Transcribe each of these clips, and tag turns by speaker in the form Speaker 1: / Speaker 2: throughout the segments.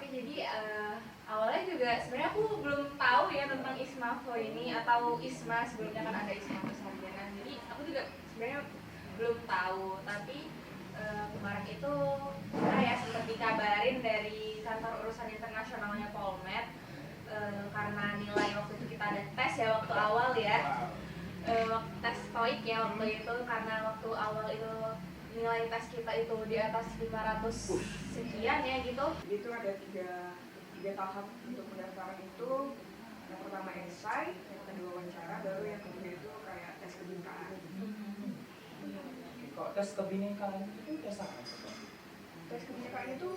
Speaker 1: Oke, jadi awalnya juga sebenarnya aku belum tahu ya tentang ISMAFO ini atau ISMA, sebelumnya kan ada ISMA Sarjana. Jadi aku juga sebenarnya belum tahu, tapi kemarin itu saya sempat dikabarin dari kantor urusan internasionalnya Polmed, karena nilai waktu itu kita ada tes ya waktu awal ya, tes TOEIC ya waktu itu, karena waktu awal itu nilai tes kita itu di atas 500 sekian ya gitu.
Speaker 2: Jadi itu ada tiga tahap untuk pendaftaran itu. Yang pertama esai, yang kedua wawancara, baru yang ketiga itu kayak tes kebinekaan.
Speaker 3: Kok tes kebinekaan itu tes apa?
Speaker 2: Tes kebinekaan itu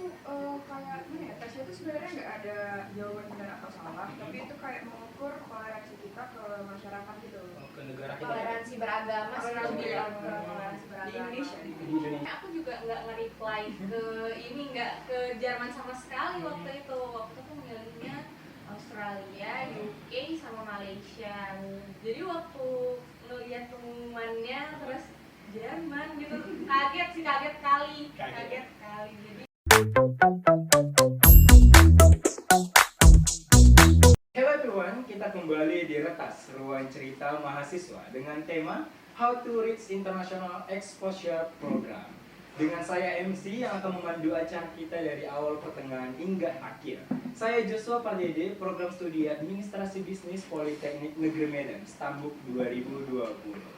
Speaker 2: kayak gimana ya? Tesnya itu sebenarnya nggak ada jawaban benar atau salah, tapi itu kayak mengukur toleransi kita ke masyarakat gitu.
Speaker 3: Ke negara kita.
Speaker 1: Toleransi beragama sih lebih ya, toleransi
Speaker 2: di
Speaker 1: beragama.
Speaker 2: Indonesia.
Speaker 3: Di Indonesia.
Speaker 1: Aku juga nggak nge-reply ke ini, nggak ke Jerman sama sekali waktu itu. Waktu itu aku milihnya Australia, UK, sama Malaysia. Jadi waktu ngeliat pengumumannya terus Jerman gitu, kaget sih, kaget kali. Jadi
Speaker 3: Hello everyone, kita kembali di Retas, ruang cerita mahasiswa dengan tema How to Reach International Exposure Program. Dengan saya MC yang akan memandu acara kita dari awal pertengahan hingga akhir. Saya Joshua Pardede, program studi Administrasi Bisnis Politeknik Negeri Medan, Stambuk 2020.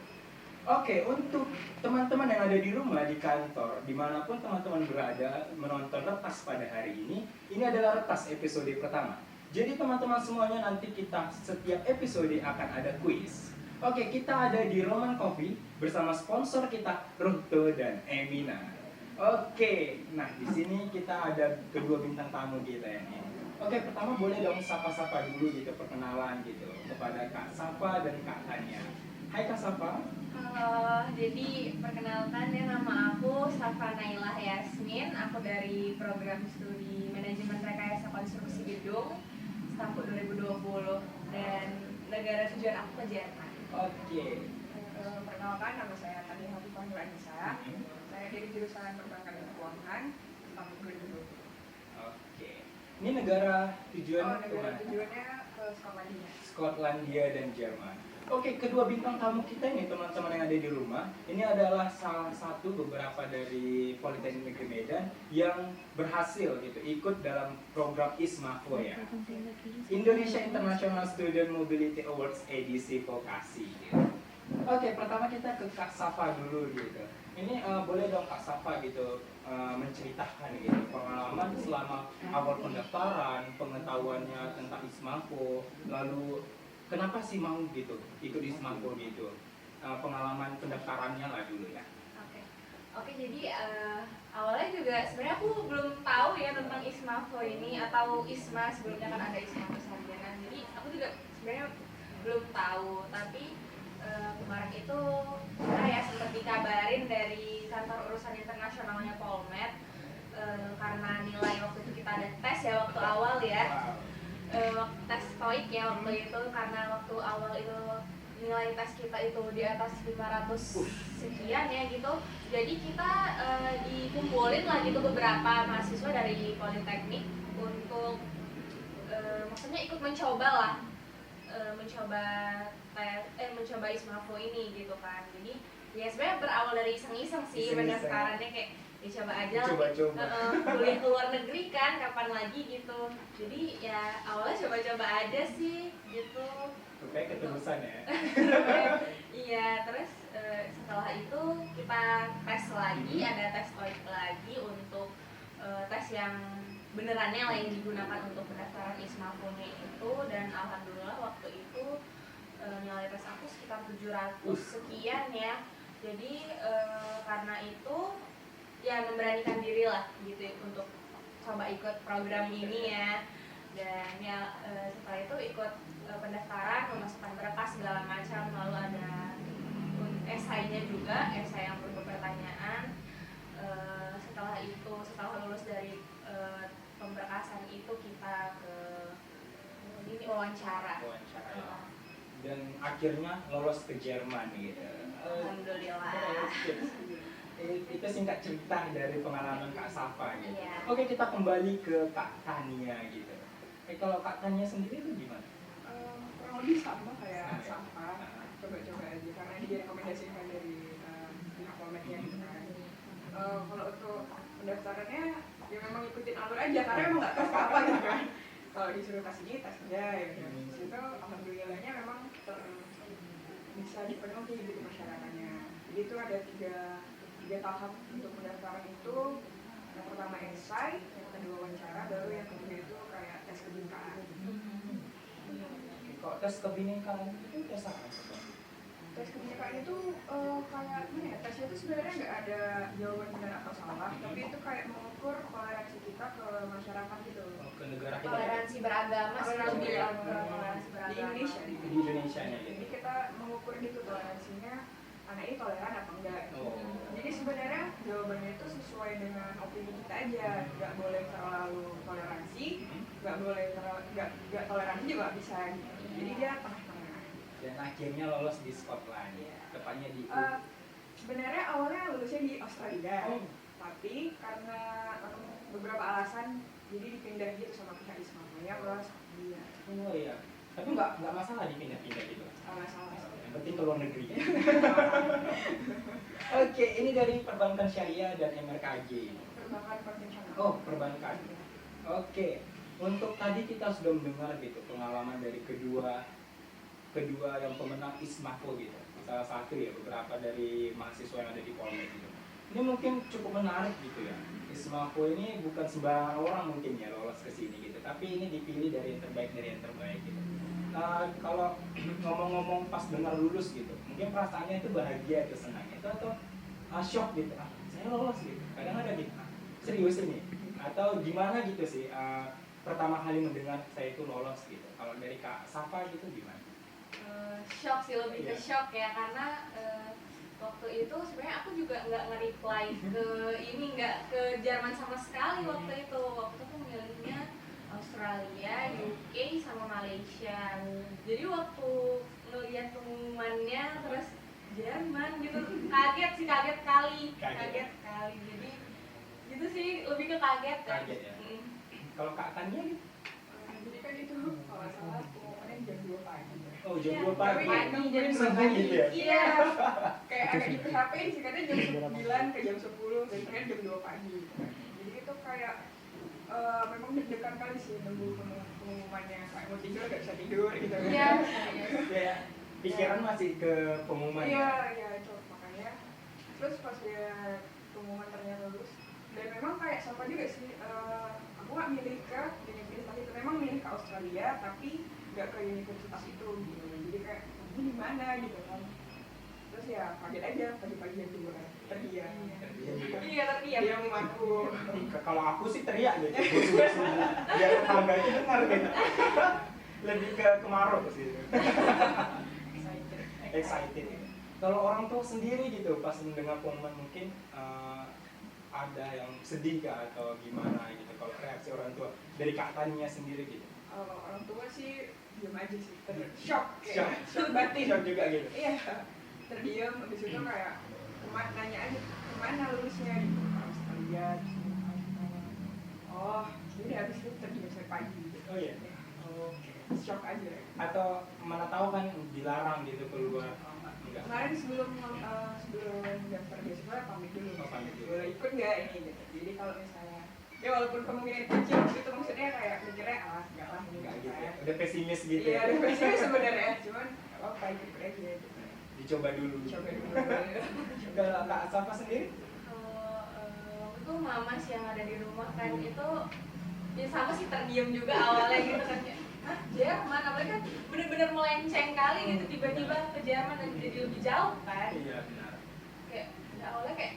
Speaker 3: Oke, untuk teman-teman yang ada di rumah, di kantor, dimanapun teman-teman berada menonton Retas pada hari ini adalah Retas episode pertama. Jadi teman-teman semuanya, nanti kita setiap episode akan ada kuis. Oke, kita ada di Roman Coffee bersama sponsor kita, Ruhto dan Emina. Oke, nah di sini kita ada kedua bintang tamu kita ini. Oke, pertama boleh dong sapa-sapa dulu gitu, perkenalan gitu kepada Kak Safa dan Kak Tania. Hai Kak Safa.
Speaker 1: jadi perkenalkan ya, nama aku Safa Nailah Yasmin. Aku dari program studi Manajemen Rekayasa Konstruksi Gedung Stambuk 2020, dan negara tujuan aku ke Jerman.
Speaker 3: Oke.
Speaker 2: Perkenalkan, nama saya Tania Hafifah Nur Anissa. Saya dari jurusan Perbankan dan Keuangan, Stambuk 2020.
Speaker 3: Oke. Ini negara tujuan
Speaker 2: Negara
Speaker 3: kemana?
Speaker 2: tujuannya ke Skotlandia.
Speaker 3: Skotlandia dan Jerman. Oke, kedua bintang tamu kita ini, teman-teman yang ada di rumah, ini adalah salah satu beberapa dari Politeknik Negeri Medan yang berhasil gitu ikut dalam program ISMAFO ya, Indonesia International Student Mobility Awards edisi vokasi gitu. Oke, pertama kita ke Kak Safa dulu gitu. Ini boleh dong Kak Safa gitu menceritakan gitu pengalaman selama awal pendaftaran, pengetahuannya tentang ISMAFO, lalu kenapa sih mau gitu ikut ISMAFO gitu, pengalaman pendaftarannya lah dulu ya.
Speaker 1: Oke, jadi awalnya juga sebenarnya aku belum tahu ya tentang ISMAFO ini atau ISMA, sebelumnya kan ada ISMA Sarjana. Jadi aku juga sebenarnya belum tahu, tapi kemarin itu saya sempat dikabarin dari kantor urusan internasionalnya Polmed, karena nilai waktu itu kita ada tes ya waktu awal ya, tes TOEIC ya waktu itu, karena waktu awal itu nilai tes kita itu di atas 500 sekian ya gitu. Jadi kita dikumpulin lah gitu beberapa mahasiswa dari Politeknik untuk maksudnya ikut mencoba lah, mencoba ISMAFO ini gitu kan. Jadi ya sebenarnya berawal dari iseng-iseng sih pendaftarannya, kayak dicoba aja kuliah ke luar negeri kan, kapan lagi gitu. Jadi ya awalnya coba-coba aja sih gitu.
Speaker 3: Kayak ketulusan ya.
Speaker 1: Iya, terus setelah itu kita tes lagi, ada tes TOEIC lagi untuk tes yang benerannya lah yang digunakan untuk pendaftaran ISMAFO-nya itu. Dan alhamdulillah waktu itu nilai tes aku sekitar 700 sekian ya. Jadi karena itu ya memberanikan diri lah gitu untuk coba ikut program ini ya. Dan ya setelah itu ikut pendaftaran, memasukkan berkas segala macam, lalu ada esainya juga, esai yang berupa pertanyaan. Setelah itu, setelah lulus dari pemberkasan itu, kita ke ini wawancara.
Speaker 3: Dan akhirnya lolos ke Jerman gitu.
Speaker 1: Alhamdulillah.
Speaker 3: Itu singkat cerita dari pengalaman Kak Safa gitu.
Speaker 1: Iya.
Speaker 3: Oke, kita kembali ke Kak Tania gitu. Kalau Kak Tania sendiri itu gimana?
Speaker 2: Kurang lebih sama kayak
Speaker 3: Sama.
Speaker 2: Safa, coba-coba aja karena ini direkomendasikan dari pihak Polmeknya gitu kan. Kalau untuk pendaftarannya ya memang ikutin alur aja karena emang nggak tahu apa gitu kan. Kalau disuruh tes ini tes aja ya kan. Situ alhamdulillahnya memang bisa dipenuhi gitu persyaratnya. Jadi itu ada tiga tahap untuk pendaftaran itu. Yang pertama esai, yang kedua wawancara, baru yang ketiga itu kayak tes kebinekaan.
Speaker 3: Kok tes kebinekaan itu tes apa?
Speaker 2: Tes kebinekaan itu kayak gimana ya, tesnya itu sebenarnya nggak ada jawaban benar atau salah, tapi itu kayak mengukur toleransi kita ke masyarakat gitu.
Speaker 3: Oh, ke negara kita.
Speaker 1: Toleransi beragama sih
Speaker 2: Toleransi
Speaker 1: lebih
Speaker 2: beragama.
Speaker 1: toleransi
Speaker 2: Di
Speaker 1: beragama.
Speaker 2: Indonesia
Speaker 3: Di Indonesia nya gitu.
Speaker 2: Jadi kita mengukur gitu toleransinya, anak ini toleran apa enggak.
Speaker 3: Oh.
Speaker 2: Jadi sebenarnya jawabannya itu sesuai dengan opini kita aja, nggak boleh terlalu toleransi, nggak boleh nggak toleransi juga bisa gitu. Jadi dia tengah-tengah.
Speaker 3: Dan akhirnya lolos di Scotland. Tepatnya di
Speaker 2: Sebenarnya awalnya lulusnya di Australia,
Speaker 3: Oh.
Speaker 2: tapi karena beberapa alasan jadi dipindah gitu sama pihak Ismailnya ke Australia.
Speaker 3: Oh iya. Tapi nggak masalah dipindah-pindah gitu.
Speaker 2: Masalah.
Speaker 3: Yang penting ke luar negeri. Oke, ini dari perbankan syariah dan MRKG.
Speaker 2: Perbankan konvensional.
Speaker 3: Oh, perbankan. Oke, untuk tadi kita sudah mendengar gitu pengalaman dari kedua yang pemenang ISMAFO gitu. Salah satu ya beberapa dari mahasiswa yang ada di Polmek gitu. Ini mungkin cukup menarik gitu ya. ISMAFO ini bukan sembarang orang mungkin ya lolos ke sini gitu, tapi ini dipilih dari yang terbaik gitu. Kalau ngomong-ngomong pas dengar lulus gitu, mungkin perasaannya itu bahagia atau senang itu atau shock gitu, saya lolos gitu. Kadang ada gitu, serius ini atau gimana gitu sih. Pertama kali mendengar saya itu lolos gitu. Kalau dari Kak Safa gitu gimana?
Speaker 1: Shock sih, lebih ke
Speaker 3: Iya.
Speaker 1: shock ya karena waktu itu sebenarnya aku juga nggak nge-reply nggak ke Jerman sama sekali waktu itu aku milihnya Australia, UK sama Malaysia. Jadi waktu ngeliat pengumumannya terus Jerman gitu kaget kali. Jadi gitu sih, lebih ke kaget kan.
Speaker 3: Kaget ya. Kalau Kak Tania gitu?
Speaker 2: Jadi kan itu kalau nggak salah pengumumannya jam 2 pagi.
Speaker 3: Oh, jam
Speaker 1: Iya,
Speaker 3: 2 pagi.
Speaker 2: Tapi
Speaker 1: jam
Speaker 3: Sampai gitu ya?
Speaker 2: Iya, kayak agak di PHP sih, katanya jam 9 ke jam 10, dan ternyata jam 2 pagi gitu kan. Jadi itu kayak memang deg-degan kali sih nunggu pengumumannya, kayak mau tidur gak bisa tidur gitu kan.
Speaker 1: Iya.
Speaker 3: Ya, pikiran masih ke pengumuman.
Speaker 2: Iya, itu makanya. Terus pas dia pengumuman ternyata lulus, dan memang kayak sama juga sih, aku gak milih ke universitas itu, memang milih ke Australia, tapi gak ke universitas itu gitu. Jadi kayak, ini di mana gitu kan. Terus ya kaget aja pagi-pagi yang keluar, terdiam.
Speaker 1: Iya, tapi ya
Speaker 2: Dia mengaku.
Speaker 3: Kalau aku sih teriak gitu, biar tetangga itu dengar gitu. Lebih ke kemarau sih. Excited gitu. Kalau orang tua sendiri gitu, pas mendengar pengumuman mungkin ada yang sedih kah atau gimana gitu. Kalau reaksi orang tua dari Kak Tania sendiri gitu.
Speaker 2: Orang tua sih diam aja sih, shock
Speaker 3: Shock.
Speaker 2: kayak shock batin.
Speaker 3: Shock juga gitu.
Speaker 2: Iya, terdiam, habis itu kayak nanya aja kemana lulusnya gitu, ke Australia. Oh, jadi habis itu terdiam sampai pagi gitu.
Speaker 3: Oh iya.
Speaker 2: Oke, shock aja.
Speaker 3: Atau mana tahu kan dilarang gitu keluar. Enggak.
Speaker 2: Kemarin sebelum daftar beasiswa pamit dulu.
Speaker 3: Oh, pamit dulu.
Speaker 2: Boleh ikut nggak ini gitu. Jadi kalau misalnya ya walaupun kemungkinan kecil itu maksudnya kayak mikirnya enggak lah ini
Speaker 3: Enggak
Speaker 2: nggak
Speaker 3: gitu ya.
Speaker 2: ya.
Speaker 3: Udah pesimis gitu
Speaker 2: Iya,
Speaker 3: ya.
Speaker 2: ada pesimis sebenarnya, cuman nggak apa-apa ikut aja gitu.
Speaker 3: Dicoba dulu.
Speaker 2: Coba dulu.
Speaker 3: Kalau Kak Safa sendiri?
Speaker 1: kalau waktu itu mama sih yang ada di rumah kan itu ya sama sih terdiam juga awalnya gitu kan ya. Hah, Jerman, apalagi kan bener-bener melenceng kali gitu tiba-tiba ke Jerman dan jadi lebih jauh kan.
Speaker 3: Iya benar.
Speaker 1: Kayak ya awalnya kayak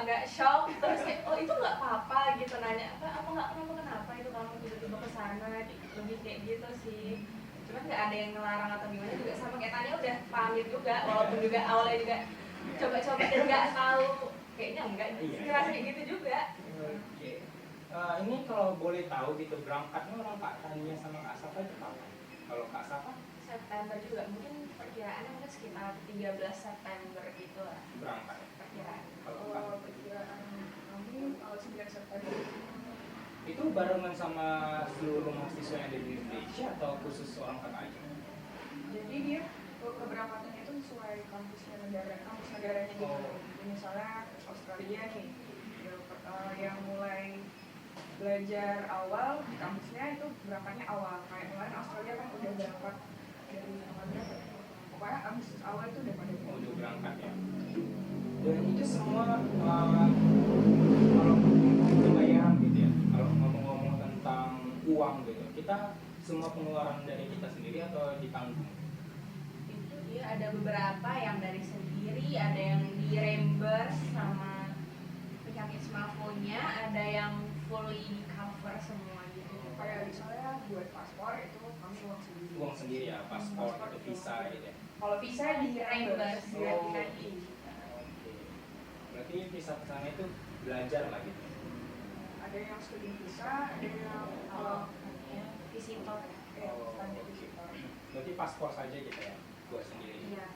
Speaker 1: agak shock terus kayak oh itu nggak apa-apa gitu nanya apa nggak kenapa itu kamu tiba-tiba ke sana lebih kayak gitu sih. Cuman nggak ada yang ngelarang atau gimana juga sama kayak Tania udah pamit juga walaupun juga awalnya juga coba-coba dan nggak tahu kayaknya enggak ngerasa kayak gitu juga.
Speaker 3: Oke. Ini kalau boleh tahu gitu berangkatnya orang Kak Tania sama Kak Safa itu kapan? Kalau Kak Safa
Speaker 1: September juga mungkin perkiraannya mungkin sekitar 13 September gitu lah
Speaker 3: berangkat.
Speaker 1: perkiraan?
Speaker 2: Kalau perkiraan kami 9 September.
Speaker 3: Itu barengan sama seluruh mahasiswa yang ada di Indonesia atau khusus orang kakak aja?
Speaker 2: Jadi dia keberangkatannya itu sesuai kampus negaranya gitu.
Speaker 3: Oh.
Speaker 2: Misalnya Australia nih, yang mulai belajar awal di kampusnya itu berangkatnya awal. Kayak kemarin Australia kan udah berangkat dari tanggal berapa? Pokoknya Agustus awal itu udah pada
Speaker 3: Udah berangkat ya. Dan itu semua kalau pembayaran gitu ya. Kalau ngomong-ngomong tentang uang gitu, kita semua pengeluaran dari kita sendiri atau ditanggung?
Speaker 1: Itu dia ada beberapa yang dari sendiri, ada yang di reimburse sama pihak Ismafo-nya, ada yang fully di cover semua gitu.
Speaker 2: kayak misalnya buat paspor itu kami uang sendiri.
Speaker 3: Uang sendiri ya, paspor atau visa gitu ya.
Speaker 2: Kalau visa di reimburse
Speaker 1: Oh.
Speaker 2: ganti.
Speaker 3: Oke. Berarti visa ke sana itu belajar lah gitu.
Speaker 2: Ada yang studi visa, ada yang
Speaker 1: Kalau visitor,
Speaker 2: standar
Speaker 3: oke.
Speaker 2: visitor.
Speaker 3: Berarti paspor saja gitu ya, buat sendiri.
Speaker 1: iya.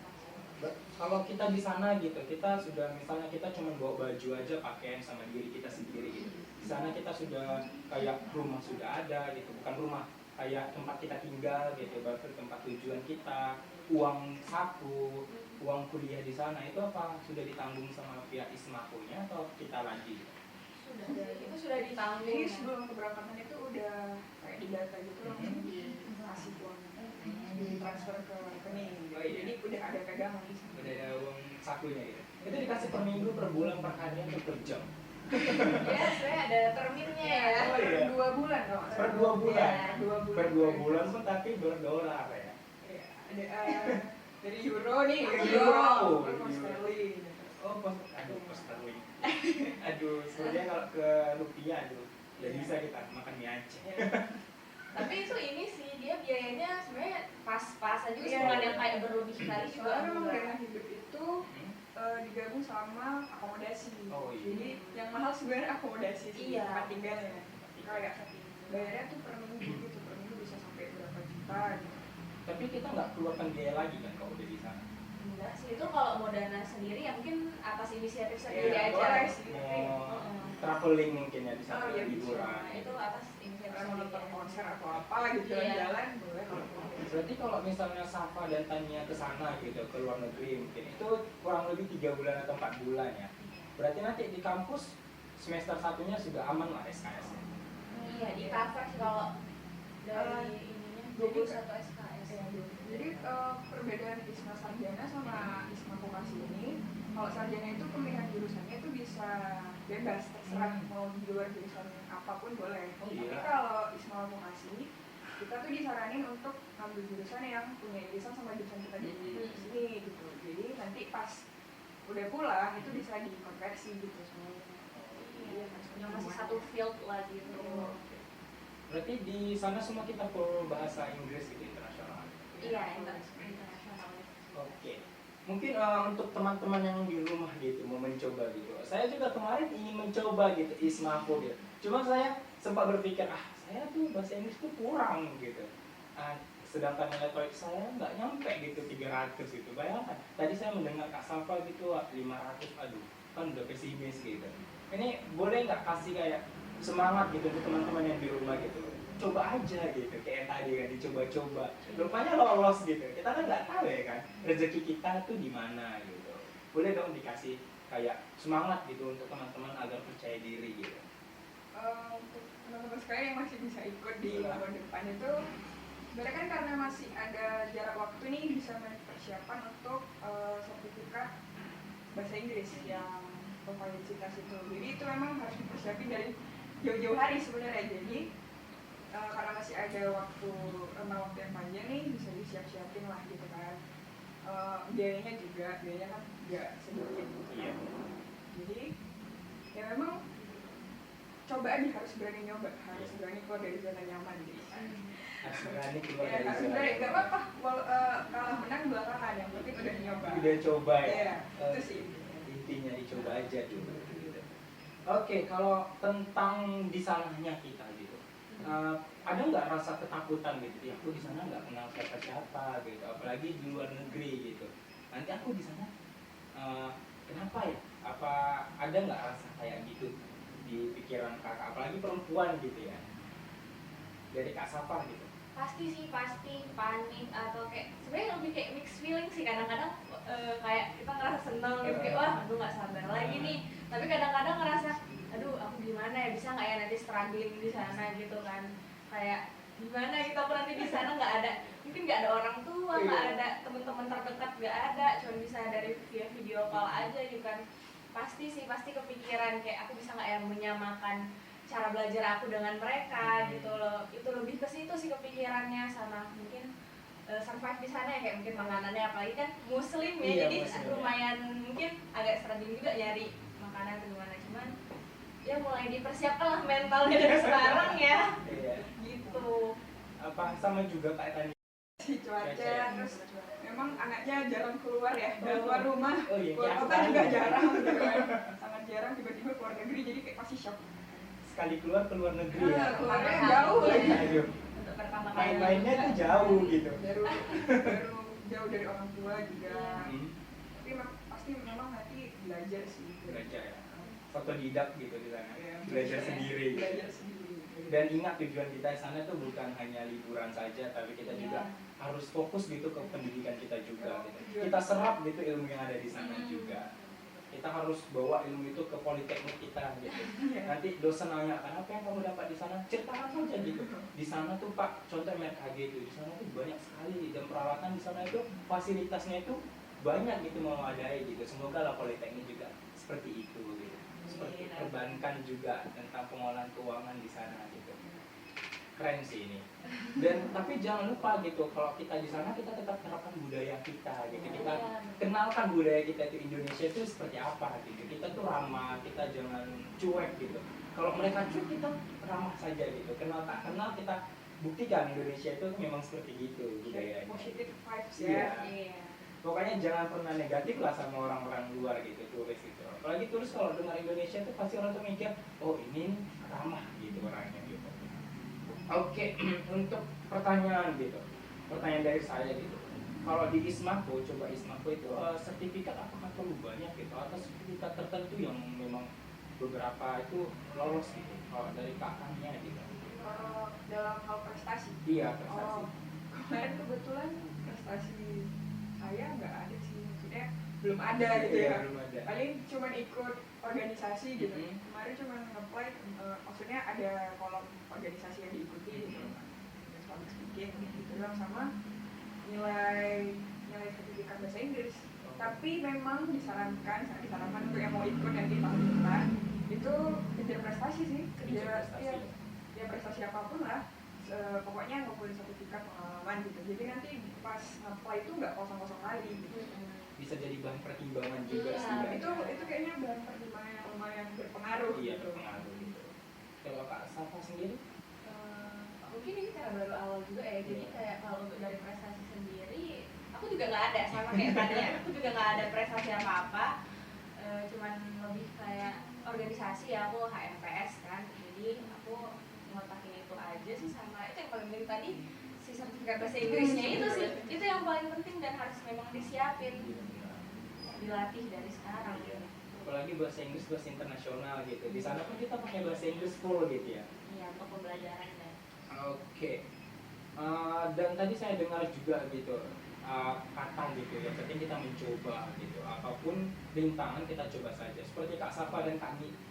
Speaker 3: Kalau kita di sana gitu, kita sudah misalnya kita cuma bawa baju aja, pakaian sama diri kita sendiri gitu. Di sana kita sudah kayak rumah sudah ada gitu, bukan rumah, kayak tempat kita tinggal gitu, baru tempat tujuan kita, uang saku, uang kuliah di sana itu apa sudah ditanggung sama pihak Ismako-nya atau kita lagi?
Speaker 1: Itu sudah ditanggung.
Speaker 2: Jadi sebelum keberangkatan itu udah kayak didata gitu langsung dikasih uang, ditransfer ke rekening.
Speaker 3: Oh, iya.
Speaker 2: Jadi udah ada pegangan di sana.
Speaker 3: Udah ada uang sakunya gitu. Itu dikasih per minggu, per bulan, per harian, atau per jam?
Speaker 1: Ya, sebenarnya ada terminnya ya.
Speaker 3: Oh, iya.
Speaker 2: Per 2 bulan kalau nggak
Speaker 3: Per
Speaker 2: salah.
Speaker 3: 2 bulan?
Speaker 2: Iya, 2 bulan.
Speaker 3: Per 2 bulan pun tapi berdolar ya.
Speaker 2: Iya, ada dari euro nih,
Speaker 3: Euro.
Speaker 2: pound sterling.
Speaker 3: Oh, pos sterling. Aduh, sebenarnya kalau ke rupiah aduh, ya bisa kita makan mie Aceh.
Speaker 2: Iya.
Speaker 1: Tapi itu ini sih, dia biayanya sebenarnya pas-pas aja,
Speaker 2: Iya.
Speaker 1: bukan yang kayak berlebih kali juga.
Speaker 2: Soalnya memang
Speaker 1: enggak.
Speaker 2: dana hidup itu digabung sama akomodasi.
Speaker 3: Oh, iya.
Speaker 2: Jadi yang mahal sebenarnya akomodasi sih,
Speaker 1: Iya.
Speaker 2: tempat tinggalnya. Kayak bayarnya tuh per minggu gitu, per minggu bisa sampai berapa juta gitu.
Speaker 3: Tapi kita nggak keluarkan biaya lagi kan kalau udah di sana.
Speaker 1: Enggak sih, itu kalau mau dana sendiri ya mungkin atas inisiatif sendiri
Speaker 2: Iya,
Speaker 1: aja.
Speaker 2: boleh sih.
Speaker 3: Mau traveling mungkin ya di sana,
Speaker 2: Oh, iya,
Speaker 3: liburan.
Speaker 1: Nah, itu atas inisiatif
Speaker 2: Kalau
Speaker 1: sendiri.
Speaker 2: nonton konser atau apa gitu
Speaker 1: Iya.
Speaker 2: jalan-jalan boleh kalau
Speaker 3: Berarti kalau misalnya Safa dan Tania ke sana gitu, ke luar negeri mungkin itu kurang lebih 3 bulan atau 4 bulan ya. Berarti nanti di kampus semester satunya sudah aman lah SKS -nya.
Speaker 1: Iya, di cover sih kalau dari ininya 21 SKS.
Speaker 2: Ya, jadi perbedaan Isma Sarjana sama Isma Vokasi ini, kalau sarjana itu pemilihan jurusannya itu bisa bebas, terserah mau di luar jurusan apapun boleh.
Speaker 3: Oh,
Speaker 2: Tapi
Speaker 3: iya.
Speaker 2: kalau Isma Vokasi, kita tuh disaranin untuk ambil jurusan yang punya irisan sama jurusan kita di sini gitu. Jadi nanti pas udah pulang itu bisa dikonversi gitu semuanya.
Speaker 1: Iya, yang masih satu field lah gitu.
Speaker 3: Berarti di sana semua kita full bahasa Inggris gitu internasional.
Speaker 1: Iya, internasional.
Speaker 3: Oke. Mungkin untuk teman-teman yang di rumah gitu mau mencoba gitu. Saya juga kemarin ingin mencoba gitu Ismako gitu. Cuma saya sempat berpikir saya tuh bahasa Inggris tuh kurang gitu. Sedangkan nilai TOEIC saya nggak nyampe gitu 300 gitu. Bayangkan. Tadi saya mendengar Kak Safa gitu 500, aduh kan udah pesimis gitu. Ini boleh nggak kasih kayak semangat gitu untuk teman-teman yang di rumah gitu, coba aja gitu kayak tadi kan dicoba-coba, rupanya lolos gitu. Kita kan nggak tahu ya kan rezeki kita tuh di mana gitu. Boleh dong dikasih kayak semangat gitu untuk teman-teman agar percaya diri gitu.
Speaker 2: Untuk teman-teman sekalian yang masih bisa ikut di tahun depan itu sebenarnya kan karena masih ada jarak waktu nih bisa mempersiapkan untuk sertifikat bahasa Inggris yang profilitas itu. Jadi itu memang harus dipersiapin dari jauh-jauh hari sebenarnya. Jadi karena masih ada waktu yang panjang nih bisa disiap-siapin lah gitu kan. Biayanya kan nggak sedikit.
Speaker 3: Iya.
Speaker 2: Jadi ya memang coba aja, harus berani nyoba, harus berani keluar dari zona nyaman gitu.
Speaker 3: Harus berani keluar
Speaker 2: Ya,
Speaker 3: dari
Speaker 2: harus
Speaker 3: zona
Speaker 2: berani,
Speaker 3: nyaman.
Speaker 2: nggak apa-apa. Kalah menang belakangan, yang penting udah nyoba.
Speaker 3: Udah coba ya.
Speaker 2: Iya, itu sih.
Speaker 3: Intinya dicoba aja dulu gitu. Oke, kalau tentang di sananya kita gitu, ada nggak rasa ketakutan gitu? Ya aku di sana nggak kenal siapa-siapa gitu, apalagi di luar negeri gitu. Nanti aku di sana kenapa ya? Apa ada nggak rasa kayak gitu di pikiran kakak, apalagi perempuan gitu ya, dari Kak Safa gitu?
Speaker 1: Pasti sih, pasti panik atau kayak sebenarnya lebih kayak mixed feeling sih. Kadang-kadang kayak kita ngerasa seneng gitu, kayak wah aduh nggak sabar lagi nih, tapi kadang-kadang ngerasa aduh aku gimana ya, bisa nggak ya nanti struggling di sana gitu kan, kayak gimana gitu aku nanti di sana nggak ada, mungkin nggak ada orang tua, nggak ada teman-teman terdekat, nggak ada, cuma bisa dari via video call aja gitu kan. Pasti sih, pasti kepikiran kayak aku bisa nggak ya menyamakan cara belajar aku dengan mereka gitu loh. Itu lebih ke situ sih kepikirannya, sama mungkin survive di sana ya, kayak mungkin makanannya apalagi kan muslim ya,
Speaker 3: Iya,
Speaker 1: jadi
Speaker 3: muslim,
Speaker 1: lumayan mungkin agak struggling juga nyari makanan atau gimana, cuman ya mulai dipersiapkan lah mentalnya dari sekarang ya.
Speaker 3: Iya.
Speaker 1: Gitu.
Speaker 3: Apa sama juga kayak tadi
Speaker 2: Si cuaca,
Speaker 3: Cuaca.
Speaker 2: terus memang anaknya jarang keluar ya, dan keluar rumah,
Speaker 3: Oh iya,
Speaker 2: keluar
Speaker 3: kayak
Speaker 2: kota
Speaker 3: aku
Speaker 2: juga
Speaker 3: tadi.
Speaker 2: jarang gitu kan. Sangat jarang tiba-tiba keluar negeri, jadi kayak pasti shock.
Speaker 3: sekali keluar ke luar negeri ya.
Speaker 2: Keluarnya jauh lagi.
Speaker 3: Aduh,
Speaker 1: Untuk pertama kali
Speaker 3: main-mainnya tuh jauh gitu.
Speaker 2: Baru jauh dari orang tua juga.
Speaker 3: Hmm,
Speaker 2: Tapi pasti memang nanti belajar sih.
Speaker 3: belajar ya. Otodidak gitu di sana.
Speaker 2: Ya,
Speaker 3: Belajar sendiri.
Speaker 2: Belajar sendiri.
Speaker 3: Dan ingat tujuan kita di sana tuh bukan hanya liburan saja, tapi kita juga harus fokus gitu ke pendidikan kita juga gitu. Kita serap gitu ilmu yang ada di sana juga. Kita harus bawa ilmu itu ke politeknik kita gitu. Nanti dosen nanya, apa yang kamu dapat di sana? Ceritakan saja gitu. Di sana tuh Pak, contoh MKG itu di sana tuh banyak sekali, dan peralatan di sana itu fasilitasnya itu banyak gitu, memadai gitu. Semoga lah politeknik juga seperti itu gitu. Seperti perbankan juga tentang pengolahan keuangan di sana gitu. Keren sih ini. Dan tapi jangan lupa gitu, kalau kita di sana kita tetap terapkan budaya kita gitu. Kita kenalkan budaya kita itu Indonesia itu seperti apa gitu. Kita tuh ramah, kita jangan cuek gitu. Kalau mereka cuek, kita ramah saja gitu. Kenal tak kenal, kita buktikan Indonesia itu memang seperti gitu budayanya.
Speaker 2: Positive vibes
Speaker 3: Iya.
Speaker 2: ya.
Speaker 1: Iya.
Speaker 3: Pokoknya jangan pernah negatif lah sama orang-orang luar gitu, turis gitu. Apalagi turis kalau dengar Indonesia itu pasti orang tuh mikir, oh ini ramah gitu orangnya gitu. Oke, untuk pertanyaan gitu, pertanyaan dari saya gitu. Kalau di Ismako, coba Ismako itu sertifikat apakah perlu banyak gitu, atau sertifikat tertentu yang memang beberapa itu lolos gitu, kalau dari kakaknya gitu?
Speaker 2: Kalau dalam hal prestasi.
Speaker 3: Iya, prestasi.
Speaker 2: Kemarin kebetulan prestasi saya nggak ada sih, maksudnya belum ada gitu
Speaker 3: Iya,
Speaker 2: ya.
Speaker 3: belum ada.
Speaker 2: Paling cuma ikut organisasi gitu.
Speaker 3: Mhm.
Speaker 2: Kemarin cuma nge-apply, maksudnya ada kolom organisasi yang diikuti gitu. Public speaking gitu doang, sama nilai sertifikat bahasa Inggris. Tapi memang disarankan untuk yang mau ikut nanti tahun depan itu kejar prestasi sih,
Speaker 3: Kejar prestasi.
Speaker 2: ya prestasi apapun lah. Pokoknya ngumpulin sertifikat pengalaman gitu, jadi nanti pas apply itu nggak kosong-kosong lagi gitu.
Speaker 3: Bisa jadi bahan pertimbangan juga
Speaker 1: Iya,
Speaker 3: sih. ya.
Speaker 2: Itu kayaknya bahan pertimbangan yang lumayan berpengaruh.
Speaker 3: Iya,
Speaker 2: gitu.
Speaker 3: berpengaruh gitu. Kalau Kak Safa sendiri?
Speaker 1: Mungkin ini karena baru awal juga ya, jadi kayak kalau untuk dari prestasi sendiri aku juga nggak ada, sama kayak tadi ya, aku juga nggak ada prestasi apa-apa. Cuman lebih kayak organisasi ya, aku HMPS kan, jadi aku ngotakin itu aja sih, sama itu yang paling penting tadi, si sertifikat bahasa Inggrisnya itu sih, itu yang paling penting dan harus memang disiapin, dilatih dari sekarang.
Speaker 3: Apalagi bahasa Inggris, bahasa internasional gitu. Di sana pun kita pakai bahasa Inggris full gitu ya.
Speaker 1: Iya, untuk pembelajaran dan
Speaker 3: Oke. Dan tadi saya dengar juga gitu, kata gitu ya, penting kita mencoba gitu. Apapun rintangan kita coba saja. Seperti Kak Safa dan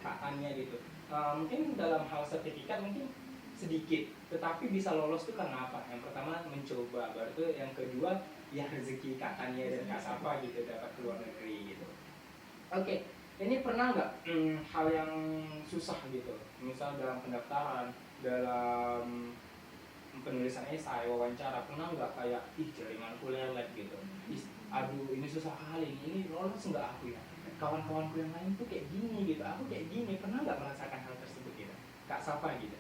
Speaker 3: Kak Tania gitu. Mungkin dalam hal sertifikat mungkin sedikit, tetapi bisa lolos itu karena apa? Yang pertama mencoba, baru itu yang kedua ya rezeki Kak Tania dan Kak Safa gitu dapat keluar negeri gitu. Oke, ini pernah nggak hal yang susah gitu, misal dalam pendaftaran, dalam penulisan esai, wawancara, pernah nggak kayak jaringanku lelet gitu, aduh ini susah kali, ini lolos nggak aku ya, kawan-kawanku yang lain tuh kayak gini gitu, aku kayak gini, pernah nggak merasakan hal tersebut gitu? Kak Safa gitu.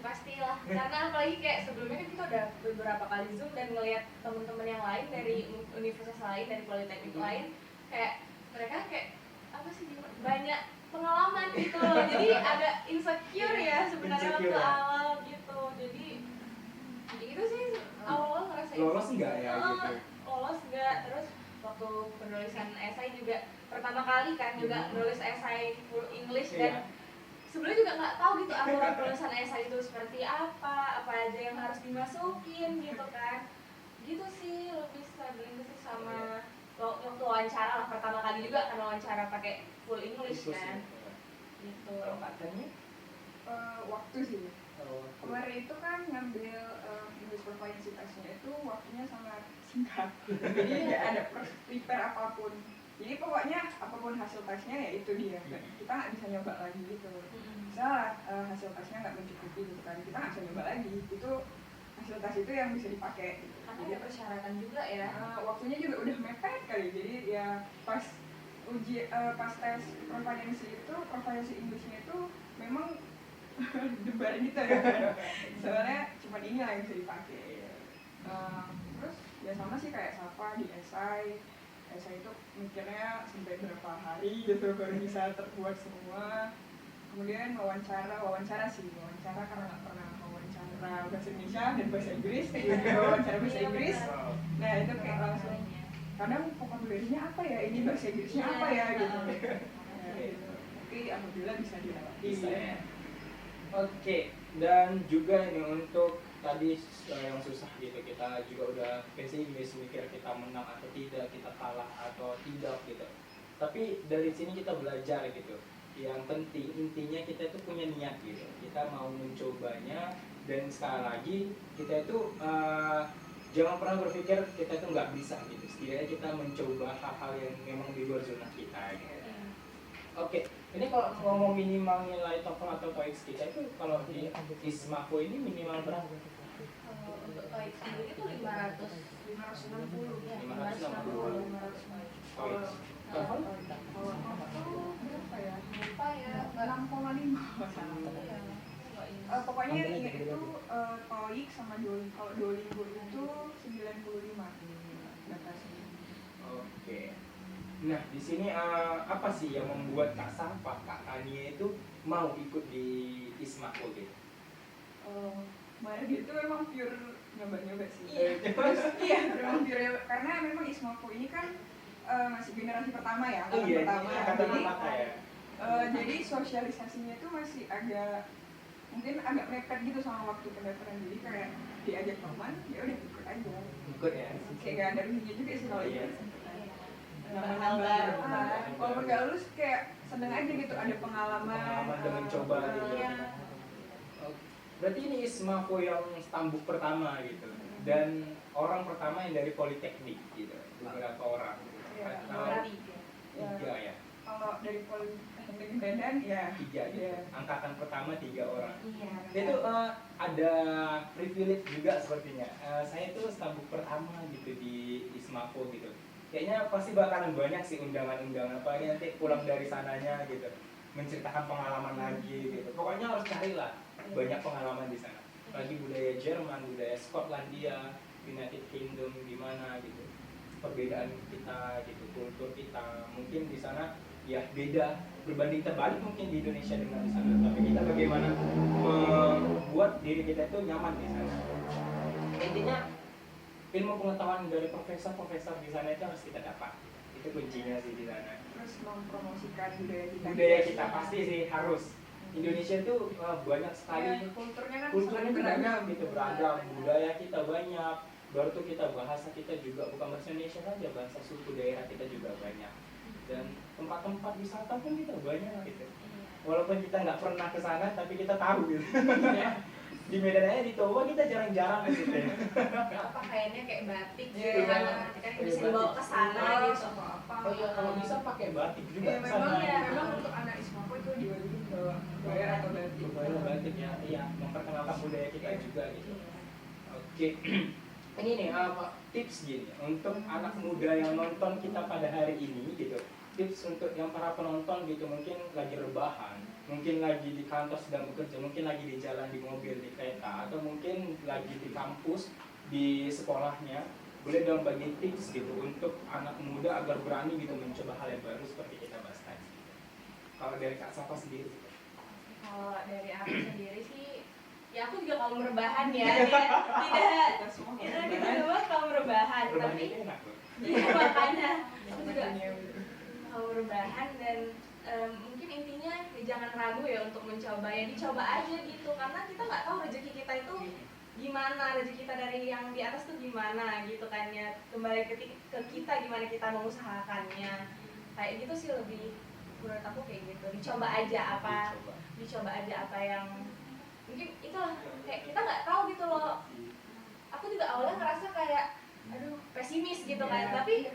Speaker 1: pastilah, karena apalagi kayak sebelumnya kan kita udah beberapa kali zoom dan ngelihat teman-teman yang lain dari universitas lain, dari politeknik lain, kayak mereka kayak apa sih, banyak pengalaman gitu loh, jadi agak insecure ya sebenarnya waktu awal gitu, jadi itu sih awal ngerasa
Speaker 3: lolos nggak ya gitu?
Speaker 1: lolos nggak, terus waktu waktu penulisan esai juga pertama kali kan juga nulis esai full English dan sebenarnya juga nggak tahu gitu aturan penulisan esai itu seperti apa aja yang harus dimasukin gitu kan. Gitu sih lebih struggling gitu sama waktu wawancara lah pertama kali juga kan wawancara pakai full English kan. Gitu.
Speaker 3: Kalau katanya
Speaker 2: Waktu sih. Kemarin itu kan ngambil English Proficiency Test-nya itu waktunya sangat singkat. Jadi nggak ada prepare apapun. Jadi pokoknya apapun hasil tesnya ya itu dia. Kita nggak bisa nyoba lagi gitu. Misalnya hasil tesnya nggak mencukupi gitu kan, kita nggak bisa nyoba lagi. Itu hasil tes itu yang bisa dipakai. Gitu.
Speaker 1: Karena ada persyaratan juga ya.
Speaker 2: Waktunya juga udah mepet kali. Jadi ya pas pas tes proficiency itu proficiency English-nya itu memang debar gitu ya kan. Soalnya cuma ini lah yang bisa dipakai. Terus ya sama sih kayak Safa di esai itu mikirnya sampai berapa hari gitu baru bisa terbuat semua. Kemudian wawancara karena nggak pernah wawancara bahasa Indonesia dan bahasa Inggris wawancara bahasa Inggris. Nah itu kayak langsung kadang vocabulary-nya apa ya, ini bahasa Inggrisnya apa ya gitu. Tapi alhamdulillah bisa dilewati.
Speaker 3: Bisa ya. Oke, dan juga ini untuk tadi yang susah gitu, kita juga udah pesimis mikir kita menang atau tidak, kita kalah atau tidak gitu. Tapi dari sini kita belajar gitu. Yang penting intinya kita itu punya niat gitu. Kita mau mencobanya dan sekali lagi kita itu jangan pernah berpikir kita itu nggak bisa gitu. Setidaknya kita mencoba hal-hal yang memang di luar zona kita gitu. Oke, ini kalau ngomong minimal nilai TOEFL atau TOEIC kita itu kalau di ISMAKO ini minimal berapa?
Speaker 1: Kalau untuk TOEIC sendiri itu 560 ya.
Speaker 3: 560.
Speaker 1: Kalau
Speaker 3: TOEFL?
Speaker 2: Berapa ya?
Speaker 1: lupa ya,
Speaker 2: 6,5. Pokoknya ingat itu TOEIC sama Duolingo. Kalau Duolingo itu 95 batasnya.
Speaker 3: Oke. Nah, di sini apa sih yang membuat Kak Safa, Kak Tania itu mau ikut di ISMAKO gitu?
Speaker 2: Kemarin itu memang pure nyoba-nyoba sih.
Speaker 1: Iya.
Speaker 2: Memang pure karena memang ISMAKO ini kan masih generasi pertama ya,
Speaker 3: Oh iya,
Speaker 2: pertama.
Speaker 3: ya.
Speaker 2: Jadi sosialisasinya itu masih mungkin agak mepet gitu sama waktu pendaftaran. Jadi kayak diajak teman, ya udah ikut aja.
Speaker 3: Ikut ya.
Speaker 2: Kayak gak ada ruginya juga sih kalau
Speaker 3: Iya.
Speaker 2: ikut.
Speaker 1: Hal baru kan.
Speaker 2: Walaupun gak lulus kayak seneng aja gitu, ada pengalaman
Speaker 3: dan mencoba gitu.
Speaker 1: Iya.
Speaker 3: Berarti ini ISMAKO yang stambuk pertama gitu. Dan orang pertama yang dari Politeknik gitu. Beberapa orang.
Speaker 2: Iya.
Speaker 3: Tiga ya.
Speaker 2: Kalau dari Politeknik Medan ya
Speaker 3: 3 gitu. Angkatan pertama 3 orang.
Speaker 1: Iya.
Speaker 3: Itu ada privilege juga sepertinya. Saya itu stambuk pertama gitu di ISMAKO gitu. Kayaknya pasti bakalan banyak sih undangan-undangan, apalagi nanti pulang dari sananya gitu, menceritakan pengalaman lagi gitu. Pokoknya harus carilah banyak pengalaman di sana. Lagi budaya Jerman, budaya Skotlandia, United Kingdom gimana gitu. Perbedaan kita gitu, kultur kita mungkin di sana ya beda, berbanding terbalik mungkin di Indonesia dengan di sana. Tapi kita bagaimana membuat diri kita itu nyaman di sana. Intinya ilmu pengetahuan dari profesor-profesor di sana itu harus kita dapat. Itu kuncinya sih di sana.
Speaker 2: terus mempromosikan budaya
Speaker 3: Kita pasti sih harus. Indonesia itu banyak sekali
Speaker 2: kulturnya
Speaker 3: kulturnya beragam gitu, beragam, budaya kita banyak. Baru tuh kita bahasa kita juga bukan bahasa Indonesia saja, bahasa suku daerah kita juga banyak. Dan tempat-tempat wisata pun kita banyak gitu. Walaupun kita nggak pernah ke sana, tapi kita tahu gitu. Di Medan aja di Toba kita jarang-jarang ke situ.
Speaker 1: Pakaiannya kayak batik
Speaker 2: Iya,
Speaker 1: gitu kan, kan bisa dibawa ke sana gitu.
Speaker 3: Oh iya, kalau bisa pakai batik juga
Speaker 2: Ya,
Speaker 3: ke sana.
Speaker 2: memang untuk anak ISMAKO itu diwajibin bawa bayar atau batik.
Speaker 3: Budaya batik ya, iya, memperkenalkan budaya kita juga gitu. Oke, ini nih tips gini untuk anak muda yang nonton kita pada hari ini gitu. Tips untuk yang para penonton gitu, mungkin lagi rebahan, mungkin lagi di kantor sedang bekerja, mungkin lagi di jalan, di mobil, di kereta, atau mungkin lagi di kampus, di sekolahnya. Boleh dong bagi tips gitu untuk anak muda agar berani gitu mencoba hal yang baru seperti kita bahas tadi. Kalau dari Kak Safa sendiri?
Speaker 1: Kalau dari aku sendiri sih ya aku juga kaum rebahan ya, tidak
Speaker 2: Kita semua
Speaker 1: kita semua kaum rebahan,
Speaker 3: Rebahan
Speaker 1: tapi
Speaker 3: itu enak loh.
Speaker 1: iya makanya aku juga
Speaker 2: Makanya,
Speaker 1: kaum rebahan dan mungkin intinya ya jangan ragu ya untuk mencoba, ya dicoba aja gitu, karena kita nggak tahu rezeki kita itu gimana, rezeki kita dari yang di atas tuh gimana gitu kan ya, kembali ke kita gimana kita mengusahakannya, kayak gitu sih lebih menurut aku kayak gitu, dicoba aja apa yang mungkin itulah, kayak kita nggak tahu gitu loh, aku juga awalnya ngerasa kayak aduh pesimis gitu kan, tapi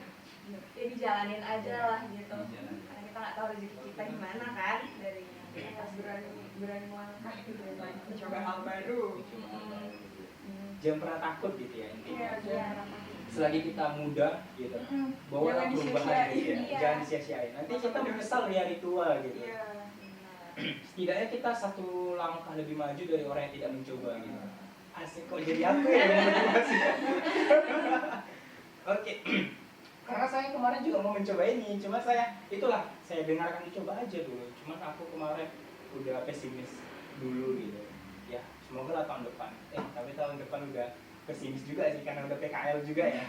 Speaker 1: ya dijalanin aja lah gitu, karena kita nggak tahu rezeki kita gimana kan dari yang
Speaker 2: harus
Speaker 1: atas.
Speaker 2: berani melangkah gitu, mencoba hal baru.
Speaker 3: Jangan pernah takut gitu ya intinya.
Speaker 2: Iya, jangan.
Speaker 3: Selagi kita muda gitu, bawa
Speaker 2: Jangan
Speaker 3: perubahan gitu ya.
Speaker 1: disia-siain.
Speaker 3: Jangan disia-siain. Nanti kita menyesal di hari tua gitu.
Speaker 2: Iya.
Speaker 3: Setidaknya kita satu langkah lebih maju dari orang yang tidak mencoba gitu. Asik kok jadi aku ya yang motivasi. Oke. Karena saya kemarin juga mau mencoba ini, cuma saya dengarkan dicoba aja dulu. Cuman aku kemarin udah pesimis dulu gitu. Ya, semoga lah tahun depan. Tapi tahun depan udah pesimis juga sih karena udah PKL juga ya.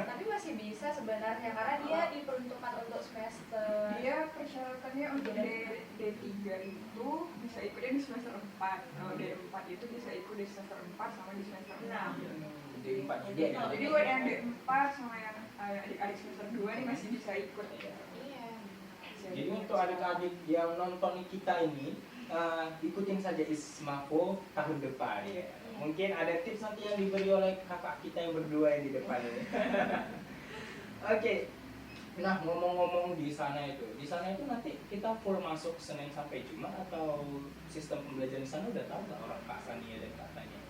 Speaker 1: Tapi masih bisa sebenarnya karena dia diperuntukkan untuk semester.
Speaker 2: Dia persyaratannya untuk D3 itu bisa ikutnya di semester 4. Kalau D4 itu bisa ikut di semester 4 sama di semester 6.
Speaker 3: D4 juga ya.
Speaker 2: Jadi buat yang D4 sama yang adik-adik semester 2 nih masih bisa ikut.
Speaker 1: Iya.
Speaker 3: Jadi untuk adik-adik yang nonton kita ini, ikutin saja Ismafo tahun depan ya. Mungkin ada tips nanti yang diberi oleh kakak kita yang berdua yang di depan ini. Oke. Nah, ngomong-ngomong di sana itu nanti kita full masuk Senin sampai Jumat atau sistem pembelajaran di sana udah tahu nggak orang Kak Sania dan Kak Tanya?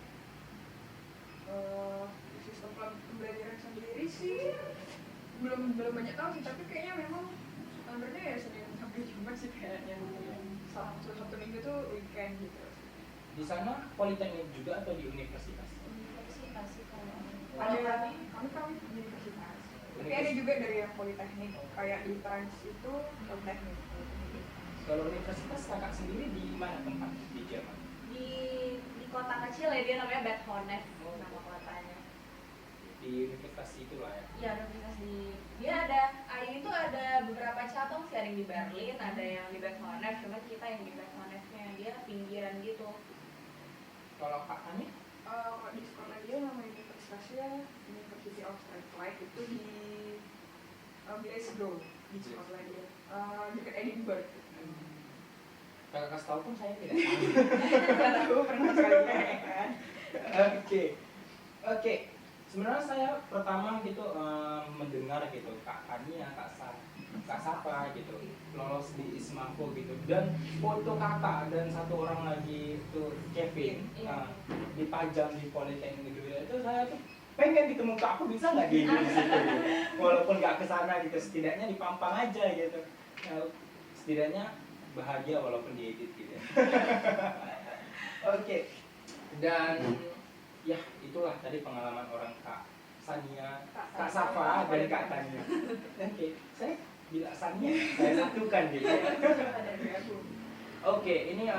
Speaker 2: Sistem pembelajaran sendiri sih belum banyak tahu sih, tapi kayaknya memang standarnya ya Senin sampai Jumat sih kayaknya. Satu minggu tuh weekend gitu.
Speaker 3: Di sana politeknik juga atau di universitas?
Speaker 1: Universitas sih kalau
Speaker 2: Ada kami universitas. Tapi ada juga dari yang politeknik, kayak di Trans itu politeknik.
Speaker 3: Kalau universitas kakak sendiri di mana tempat di Jerman?
Speaker 1: di kota kecil ya, dia namanya Bad Honnef nama kotanya.
Speaker 3: Di universitas itu lah ya.
Speaker 1: Iya, universitas dia ada AIU itu ada beberapa cabang sih, ada yang di Berlin, ada yang di Bad Honnef, cuman kita yang di Bad Honnefnya dia pinggiran gitu.
Speaker 3: Kalau Kak Tanya?
Speaker 2: Kalau di sekolah dia nama universitasnya University of Strathclyde, itu di Glasgow di sekolah dia, dekat Edinburgh.
Speaker 3: Kakak kasih tahu pun saya tidak tahu.
Speaker 2: Nggak tahu, pernah sekali kan.
Speaker 3: Oke. Sebenarnya saya pertama gitu mendengar gitu Kak Tania, Kak Sapa gitu lolos di Ismako gitu, dan foto kakak dan satu orang lagi itu Kevin dipajang di Politeknik gitu. Itu saya tuh pengen gitu, muka aku bisa nggak di situ gitu. Walaupun nggak kesana gitu, setidaknya dipampang aja gitu. Setidaknya bahagia walaupun diedit gitu. Oke. Dan ya itulah tadi pengalaman orang Kak Sania, Kak Safa dan Kak Tania. Oke, saya bilang Sania, saya satukan gitu. Oke, ini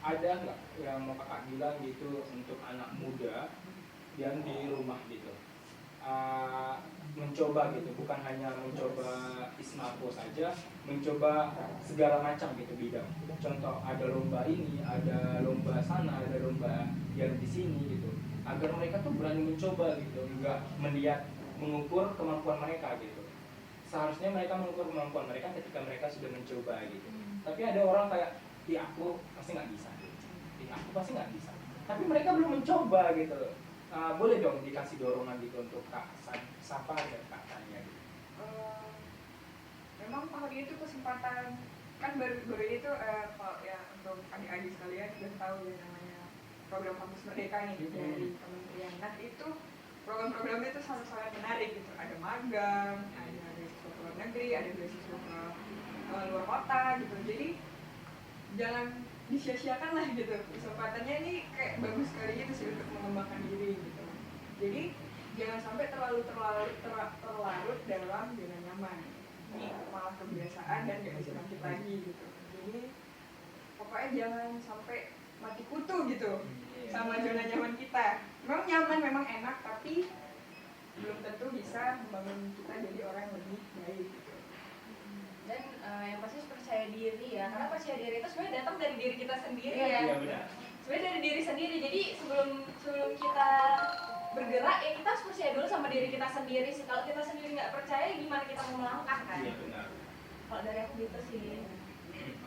Speaker 3: ada nggak yang mau kakak bilang gitu untuk anak muda yang di rumah gitu, mencoba gitu, bukan hanya mencoba Ismako saja, mencoba segala macam gitu bidang. Contoh ada lomba ini, ada lomba sana, ada lomba yang di sini gitu, agar mereka tuh berani mencoba gitu, nggak melihat mengukur kemampuan mereka gitu. Seharusnya mereka mengukur kemampuan mereka ketika mereka sudah mencoba gitu. Tapi ada orang kayak, di aku pasti nggak bisa, di aku pasti nggak bisa. Tapi mereka belum mencoba gitu. Boleh dong dikasih dorongan gitu untuk Kak Safa dan Kak Tania gitu.
Speaker 2: Memang tahun itu kesempatan, kan baru ini tuh kalau ya untuk adik-adik sekalian sudah tahu ya namanya program kampus merdeka nih dari kementerian. Nah itu program-programnya itu sangat menarik gitu. Ada magang, ada beasiswa ke luar negeri, ada beasiswa ke luar kota gitu. Jadi jangan disia-siakan lah gitu, kesempatannya ini kayak bagus sekali gitu sih untuk mengembangkan diri gitu. Jadi jangan sampai terlalu terlarut dalam zona nyaman, ini malah kebiasaan dan gak bisa bangkit lagi gitu. Jadi pokoknya jangan sampai mati kutu gitu sama zona nyaman kita. Memang nyaman, memang enak, tapi belum tentu bisa membangun kita jadi orang yang lebih baik gitu.
Speaker 1: Dan yang pasti percaya diri ya, karena percaya diri itu sebenarnya datang dari diri kita sendiri ya.
Speaker 3: Iya benar.
Speaker 1: Sebenarnya dari diri sendiri. Jadi sebelum kita bergerak ya kita harus percaya dulu sama diri kita sendiri sih. Kalau kita sendiri nggak percaya gimana kita mau melangkah kan?
Speaker 3: Iya benar.
Speaker 1: Kalau dari aku gitu sih.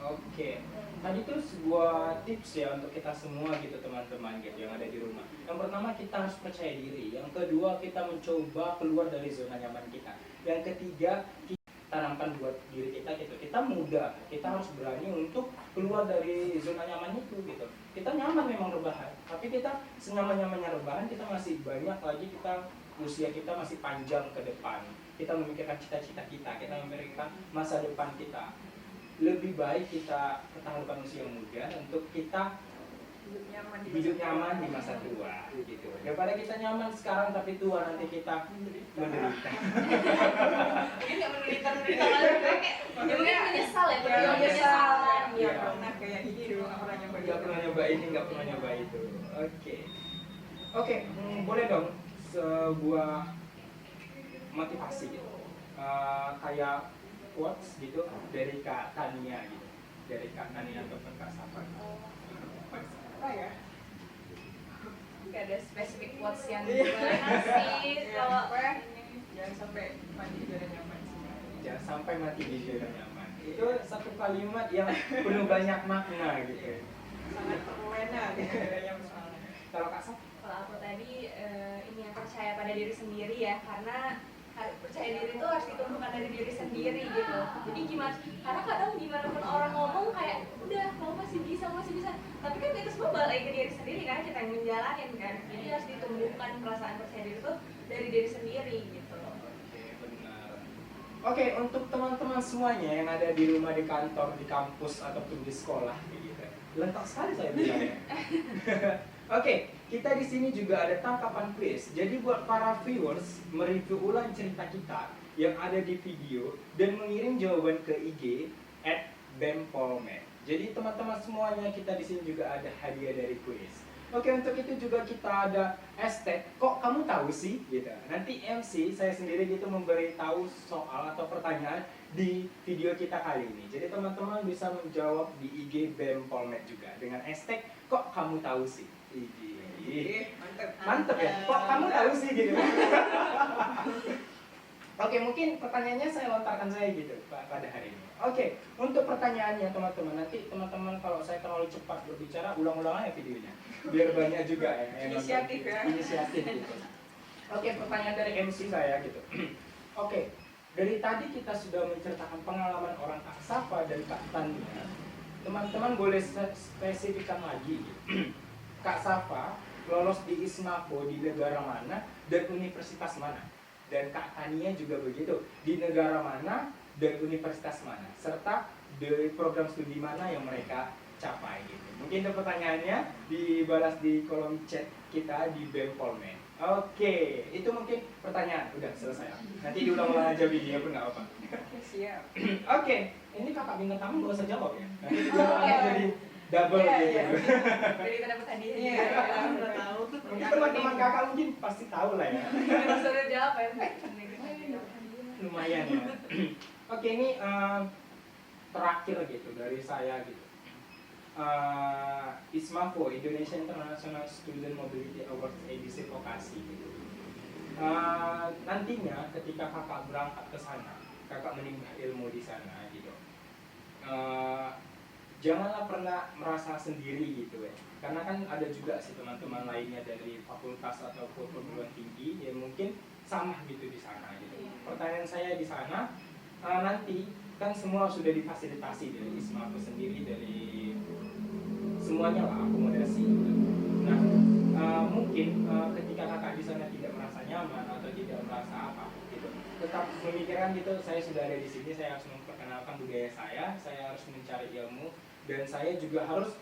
Speaker 3: Oke, tadi itu sebuah tips ya untuk kita semua gitu teman-teman gitu yang ada di rumah. Yang pertama kita harus percaya diri. Yang kedua kita mencoba keluar dari zona nyaman kita. Yang ketiga kita tanamkan buat diri kita gitu. Kita muda, kita harus berani untuk keluar dari zona nyaman itu gitu. Kita nyaman memang rebahan, tapi kita senyaman-nyamannya rebahan kita masih banyak lagi usia kita masih panjang ke depan. Kita memikirkan cita-cita kita memikirkan masa depan kita. Lebih baik kita pertahankan usia muda untuk kita hidup nyaman di masa tua gitu. Daripada kita nyaman sekarang tapi tua nanti kita menderita.
Speaker 1: Mungkin nggak menderita lagi kayak ya mungkin menyesal ya,
Speaker 2: penyesalan
Speaker 1: ya.
Speaker 2: ya pernah kayak gini dulu nggak pernah nyoba
Speaker 3: nggak pernah nyoba itu. Oke, boleh dong sebuah motivasi gitu. Kayak quotes gitu dari Kak Tania gitu, dari Kak Tania ataupun Kak Safa.
Speaker 2: apa ya?
Speaker 1: Gak ada spesifik quotes yang gimana sih kalau
Speaker 2: jangan sampai mati di zona nyaman sih.
Speaker 3: Jangan sampai mati di zona nyaman. Itu satu kalimat yang penuh banyak makna gitu.
Speaker 2: Sangat terlena gitu yang soalnya.
Speaker 3: Kalau Kak Safa?
Speaker 1: Kalau aku tadi ini yang percaya pada diri sendiri ya, karena percaya diri itu harus ditumbuhkan dari diri sendiri gitu. Jadi gimana? Karena kadang gimana pun orang ngomong kayak udah kamu masih bisa, tapi kan itu semua balik ke diri sendiri kan, kita yang menjalanin kan. Jadi harus ditumbuhkan perasaan percaya diri itu dari diri sendiri gitu.
Speaker 3: Oke, benar. Oke, untuk teman-teman semuanya yang ada di rumah, di kantor, di kampus ataupun di sekolah gitu. Lengkap sekali saya bilangnya. Oke, kita di sini juga ada tangkapan quiz. Jadi buat para viewers mereview ulang cerita kita yang ada di video dan mengirim jawaban ke IG @bempolmed. Jadi teman-teman semuanya kita di sini juga ada hadiah dari quiz. Oke, untuk itu juga kita ada hashtag kok kamu tahu sih gitu. Nanti MC saya sendiri gitu memberitahu soal atau pertanyaan di video kita kali ini. Jadi teman-teman bisa menjawab di IG Bempolmed juga dengan hashtag kok kamu tahu sih. Mantep ya, kok kamu tahu sih gitu. Oke, mungkin pertanyaannya saya lontarkan saya gitu pada hari ini. Oke, untuk pertanyaannya teman-teman, nanti teman-teman kalau saya terlalu cepat berbicara, ulang-ulang aja videonya biar banyak juga ya
Speaker 2: inisiatif ya.
Speaker 3: Inisiatif gitu. Oke, pertanyaan dari MC saya gitu. Oke, dari tadi kita sudah menceritakan pengalaman orang Kak Safa dan Kak Tania. Teman-teman boleh spesifikkan lagi gitu. Kak Safa lolos di ISMAPO di negara mana dan universitas mana? Dan Kak Tania juga begitu, di negara mana dan universitas mana? Serta di program studi mana yang mereka capai gitu. Mungkin itu pertanyaannya dibalas di kolom chat kita di Bempolmed. Oke, itu mungkin pertanyaan. Udah selesai. Nanti diulang-ulang aja video pun nggak apa-apa.
Speaker 2: Siap.
Speaker 3: Oke, ini kakak bintang tamu nggak usah jawab ya. Nanti jadi double gitu.
Speaker 1: Jadi kita dapat hadiah.
Speaker 2: Iya,
Speaker 1: udah tahu.
Speaker 3: Mungkin teman-teman kakak mungkin pasti tahu lah ya.
Speaker 1: Kita sudah jawab ya.
Speaker 3: Lumayan ya. Oke, ini terakhir gitu dari saya gitu. ISMAPO, Indonesia International Student Mobility Awards edisi vokasi gitu. Nantinya ketika kakak berangkat ke sana, kakak menimba ilmu di sana gitu. Janganlah pernah merasa sendiri gitu ya. Karena kan ada juga sih teman-teman lainnya dari fakultas ataupun perguruan tinggi yang mungkin sama gitu di sana gitu. Pertanyaan saya di sana, nanti kan semua sudah difasilitasi dari ISMAPO sendiri, dari semuanya lah akomodasi gitu. Nah, mungkin ketika kakak di sana tidak merasa nyaman atau tidak merasa apa gitu, tetap memikirkan gitu, saya sudah ada di sini, saya harus memperkenalkan budaya saya harus mencari ilmu, dan saya juga harus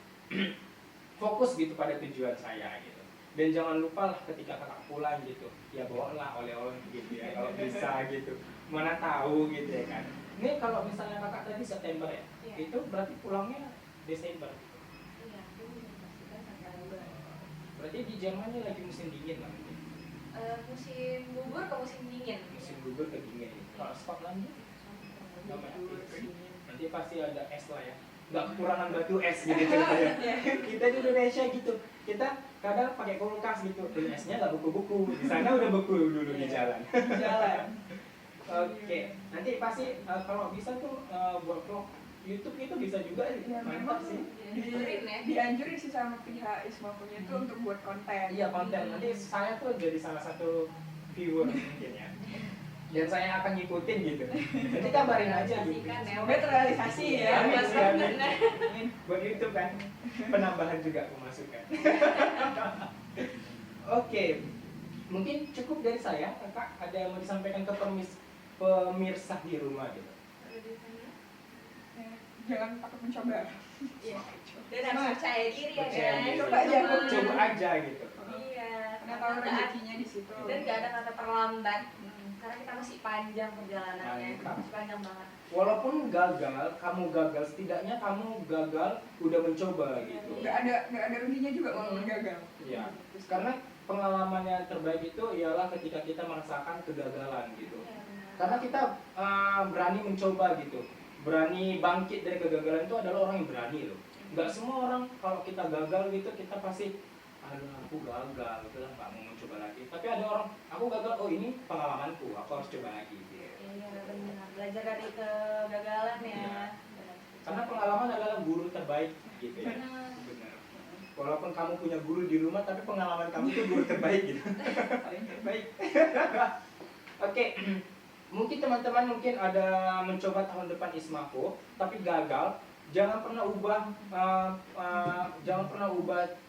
Speaker 3: fokus gitu pada tujuan saya gitu. Dan jangan lupa lah ketika kakak pulang gitu, ya bawalah oleh-oleh gitu ya kalau bisa gitu. Mana tahu gitu ya kan. Ini kalau misalnya kakak tadi September ya, itu berarti pulangnya Desember. Berarti di Jerman ini lagi musim dingin lah.
Speaker 1: Musim gugur ke musim dingin.
Speaker 3: Musim gugur ke dingin. Kalau Skotlandia namanya nanti pasti ada es lah ya. Nggak kekurangan batu es gitu ceritanya. Kita di Indonesia gitu. Kita kadang pakai kulkas gitu. Esnya nggak beku-beku. Di sana udah beku dulu di jalan. Oke, nanti pasti kalau bisa tuh buat vlog YouTube itu bisa juga
Speaker 2: Ya,
Speaker 3: mantap
Speaker 2: memang
Speaker 3: sih.
Speaker 1: Dianjurin ya.
Speaker 2: Dianjurin sih sama pihak Ismapunya itu untuk buat konten.
Speaker 3: Iya konten. Nanti saya tuh jadi salah satu viewer mungkin ya. Dan saya akan ngikutin gitu. Nanti kabarin aja gitu.
Speaker 1: Pastikan ya.
Speaker 2: Semoga terrealisasi ya.
Speaker 3: Amin,
Speaker 1: Mas
Speaker 3: amin.
Speaker 1: benar.
Speaker 3: Buat YouTube kan penambahan juga pemasukan. Oke, mungkin cukup dari saya. Kakak ada yang mau disampaikan ke pemirsa di rumah gitu.
Speaker 2: Ya, jangan takut mencoba.
Speaker 1: Iya. Dan harus percaya diri ya
Speaker 3: Percaya
Speaker 1: guys.
Speaker 3: diri.
Speaker 2: Coba aja,
Speaker 3: Coba aja gitu.
Speaker 1: Iya.
Speaker 2: Karena tahu rezekinya di situ.
Speaker 1: Dan nggak ada kata terlambat. Karena kita masih panjang perjalanannya.
Speaker 3: Mantap.
Speaker 1: Masih panjang banget.
Speaker 3: Walaupun gagal, kamu gagal, setidaknya kamu gagal udah mencoba gitu.
Speaker 2: Nggak ada ruginya juga walaupun gagal.
Speaker 3: Iya. Karena pengalaman yang terbaik itu ialah ketika kita merasakan kegagalan gitu.
Speaker 1: Iya, benar.
Speaker 3: Karena kita berani mencoba gitu, berani bangkit dari kegagalan itu adalah orang yang berani loh. Nggak semua orang kalau kita gagal gitu kita pasti, aduh aku gagal, udah nggak mau mencoba lagi. Tapi ada orang, aku gagal, oh ini pengalamanku, aku harus coba lagi. Gitu.
Speaker 1: Iya benar. Belajar dari kegagalan ya.
Speaker 3: Iya. Karena pengalaman adalah guru terbaik gitu ya.
Speaker 1: Benar.
Speaker 3: Benar. Walaupun kamu punya guru di rumah, tapi pengalaman kamu itu guru terbaik gitu.
Speaker 2: Paling terbaik.
Speaker 3: Oke, mungkin teman-teman mungkin ada mencoba tahun depan Ismako, tapi gagal. Jangan pernah ubah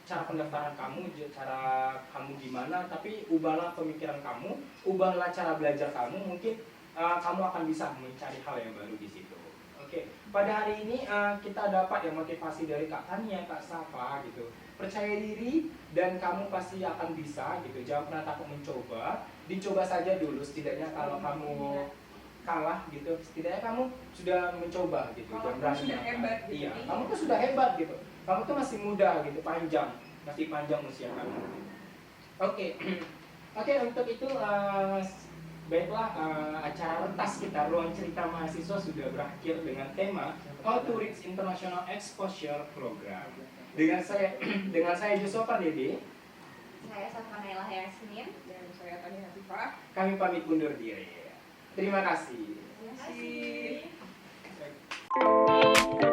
Speaker 3: cara pendaftaran kamu, cara kamu gimana, tapi ubahlah pemikiran kamu, ubahlah cara belajar kamu. Mungkin kamu akan bisa mencari hal yang baru di situ. Oke, pada hari ini kita dapat yang motivasi dari Kak Tania, Kak Safa gitu. Percaya diri dan kamu pasti akan bisa gitu. Jangan pernah takut mencoba. Dicoba saja dulu. Setidaknya kalau kamu kalah gitu, setidaknya kamu sudah mencoba gitu.
Speaker 2: Kalau
Speaker 3: Dan
Speaker 2: kamu sudah hebat gitu.
Speaker 3: Iya, kamu tuh sudah hebat gitu. Kamu tuh masih muda gitu, masih panjang usia kamu. Oke, oke untuk itu baiklah, acara rentas kita ruang cerita mahasiswa sudah berakhir dengan tema How to Reach International Exposure Program. Dengan saya Joshua Pardede,
Speaker 1: Saya Safa Naila Yasmin.
Speaker 2: Dan saya Tania Hatifah.
Speaker 3: kami pamit undur diri. Terima kasih.
Speaker 1: Terima kasih.
Speaker 2: Kasih.